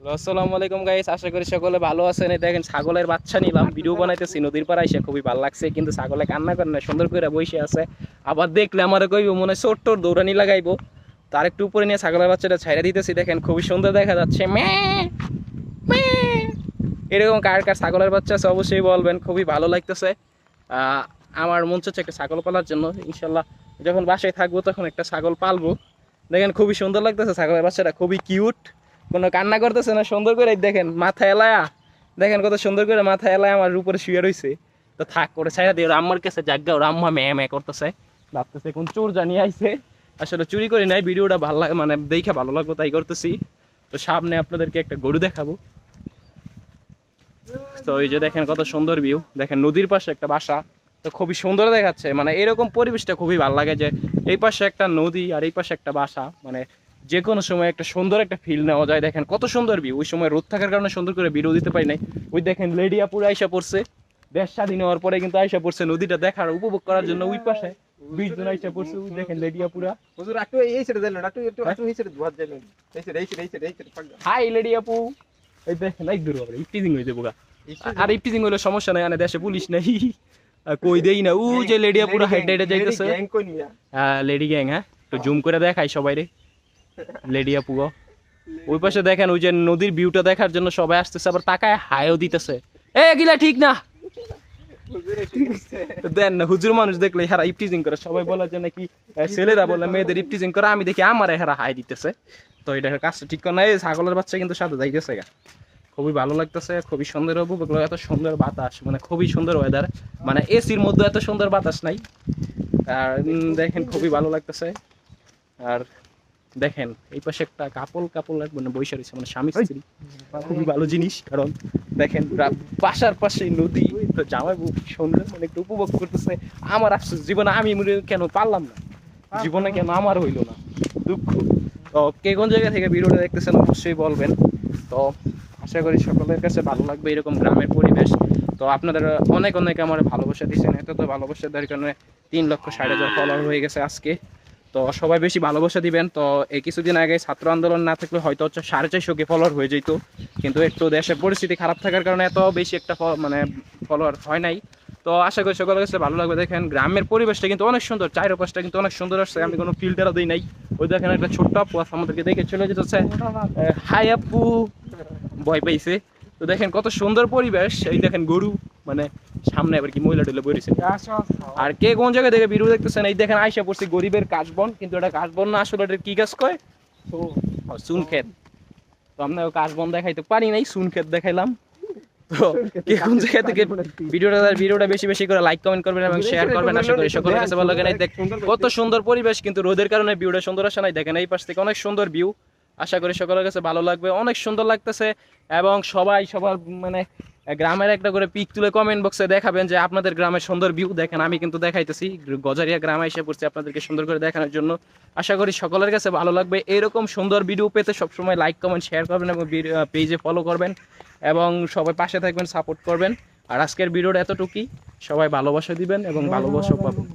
আসসালামু আলাইকুম গাইস, আশা করি সকলে ভালো আছেন। এই দেখেন ছাগলের বাচ্চা নিলাম, ভিডিও বানাইতেছি নদীর পাড়ে এসে, খুবই ভালো লাগছে। কিন্তু ছাগলে কান্না করে না, সুন্দর করে বসে আছে। আবার দেখলে আমার কইব মনে হয় ছোট্ট দৌড়ানি লাগাইবো। তার একটু উপরে নিয়ে ছাগলের বাচ্চাটা ছাইড়া দিতেছি, দেখেন খুবই সুন্দর দেখা যাচ্ছে। এরকম কার কার ছাগলের বাচ্চা আছে অবশ্যই বলবেন, খুবই ভালো লাগতেছে। আমার মন চাচ্ছে একটা ছাগল পালার জন্য। ইনশাল্লাহ যখন বাসায় থাকবো তখন একটা ছাগল পালবো। দেখেন খুবই সুন্দর লাগতেছে ছাগলের বাচ্চাটা, খুবই কিউট, কোনো কান্না করতেছে না, সুন্দর করে দেখেন মাথা এলায়া, দেখেন কত সুন্দর করে মাথা এলায়া আমার উপরে শুয়ে রয়েছে। তো থাক করে ছাইড়া দিয়ে ওর আম্মার কাছে জায়গা, ওর আম্মা ম্যা ম্যা করতেছে, ভাবতেছে কোন চোর জানিয়ে আইছে। আসলে চুরি করি নাই, ভিডিওটা ভালো লাগে মানে দেখে ভালো লাগলো তাই করতেছি। তো সামনে আপনাদেরকে একটা গরু দেখাবো। তো এই যে দেখেন কত সুন্দর ভিউ, দেখেন নদীর পাশে একটা বাসা, তো খুবই সুন্দর দেখাচ্ছে। মানে এরকম পরিবেশটা খুবই ভালো লাগে যে এই পাশে একটা নদী আর এই পাশে একটা বাসা, মানে যে কোনো সময় একটা সুন্দর একটা ফিল নেওয়া যায়। দেখেন কত সুন্দর ভিউ, ওই সময় রোদ থাকার কারণে সুন্দর করে ভিডিও দিতে পারি নাই। ওই দেখেন লেডিয়াপুর আইসা পড়ছে, দেশ স্বাধীন হওয়ার পরে কিন্তু আইসা পড়ছে নদীটা দেখার উপভোগ করার জন্য। ওই পাশে 20 জন আইসা পড়ছে, ওই দেখেন লেডিয়াপুরা। হুজুর একটু এই সাইডে যাইলেন, একটু এই সাইডে ধোয়া যাইলেন, এই সাইডে পাক দাও। হাই লেডিয়াপু, এই দেখেন এই দূর হবে ইফটিজিং হয়ে যাবো গা। আর ইফটিজিং হইলে সমস্যা নাই, দেশে পুলিশ নাই, কই দেই না। ও যে লেডিয়াপুরা হাইডে হাইডে যাইতেছে, গ্যাং কই নিয়া হ্যাঁ লেডি গ্যাং। হ্যাঁ তো জুম করে দেখাই সবাই রে, লেডিয়াপু গো। ওই পাশে দেখেন ওই যে নদীর ভিউটা দেখার জন্য সবাই আসতেছে, আবার তাকায় হাইও দিতেছে। এ গিলা ঠিক না, দেন না হুজুর মানুষ দেখলে হারা ইফটিজিং করে, সবাই বলে যে নাকি ছেলেরা বলে মেয়েদের ইফটিজিং করে, আমি দেখি আমার হারা হাই দিতেছে। তো এটা কাজটা ঠিক করে নাই। ছাগলের বাচ্চা কিন্তু সাথে যাইতেছে গা, খুবই ভালো লাগতেছে, খুবই সুন্দর উপভোগ। এত সুন্দর বাতাস, মানে খুবই সুন্দর ওয়েদার, মানে এসির মধ্যে এত সুন্দর বাতাস নাই। আর দেখেন খুবই ভালো লাগতেছে। আর দেখেন এই পাশে একটা কাপল মানে বৈশা রয়েছে, মানে স্বামী স্ত্রী, খুবই ভালো জিনিস। কারণ দেখেন বাসার পাশে নদী, তো জামাই বউ সুন্দর মানে একটু উপভোগ করতেছে। আমার আফসোস জীবনে আমি কেন পারলাম না, জীবনে কেন আমার হইলো না, দুঃখ। তো কে কোন জায়গা থেকে ভিডিওটা দেখতেছেন অবশ্যই বলবেন। তো আশা করি সকলের কাছে ভালো লাগবে এরকম গ্রামের পরিবেশ। তো আপনাদের অনেক অনেক আমার ভালোবাসা দিচ্ছেন, এত তো ভালোবাসা দেওয়ার কারণে 3,60,000 ফলোয়ার হয়ে গেছে আজকে। তো সবাই বেশি ভালোবাসা দিবেন। তো এই কিছুদিন আগে ছাত্র আন্দোলন না থাকলে হয়তো 450 ফলোয়ার হয়ে যেত, কিন্তু একটু দেশের পরিস্থিতি খারাপ থাকার কারণে এত বেশি একটা মানে ফলোয়ার হয় নাই। তো আশা করি সকলের কাছে ভালো লাগবে। দেখেন গ্রামের পরিবেশটা কিন্তু অনেক সুন্দর, চারপাশটা কিন্তু অনেক সুন্দর আসছে, আমি কোনো ফিল্টারও দিই নাই। ওই দেখেন একটা ছোট্ট আপু আমাদেরকে দেখে চলে যেতেছে, হাই আপু, ভয় পাইছে। তো দেখেন কত সুন্দর পরিবেশ। এই দেখেন গরু, মানে সামনে আবার কি মহিলা টইলা বেরিয়েছে। আর কে কোন জায়গা থেকে ভিডিও দেখতেছেন, এই দেখেন আইসা পড়ছি গরিবের কাশবন, কিন্তু এটা কাশবন না, আসলে এটা কি গাছ কয়, চুন ক্ষেত। তো আমরা কাশবন দেখাইতে পারি নাই, চুন ক্ষেত দেখাইলাম। তো কে কোন জায়গা থেকে ভিডিওটা বেশি বেশি করে লাইক কমেন্ট করবেন এবং শেয়ার করবেন। আশা করি সকলের কাছে ভালো লাগে। কত সুন্দর পরিবেশ, কিন্তু রোদের কারণে ভিউটা সুন্দর আসে নাই। দেখেন এই পাশ থেকে অনেক সুন্দর ভিউ, আশা করি সকলের কাছে ভালো লাগবে, অনেক সুন্দর লাগতেছে। এবং সবাই সবার মানে গ্রামের একটা করে পিক তুলে কমেন্ট বক্সে দেখাবেন যে আপনাদের গ্রামের সুন্দর ভিউ। দেখেন আমি কিন্তু দেখাইতেছি, গজারিয়া গ্রামে এসে পড়ছি আপনাদেরকে সুন্দর করে দেখানোর জন্য। আশা করি সকলের কাছে ভালো লাগবে। এরকম সুন্দর ভিডিও পেতে সবসময় লাইক কমেন্ট শেয়ার করবেন এবং পেজে ফলো করবেন এবং সবাই পাশে থাকবেন, সাপোর্ট করবেন। আর আজকের ভিডিওটা এতটুকুই, সবাই ভালোবাসা দিবেন এবং ভালোবাসা পাবেন।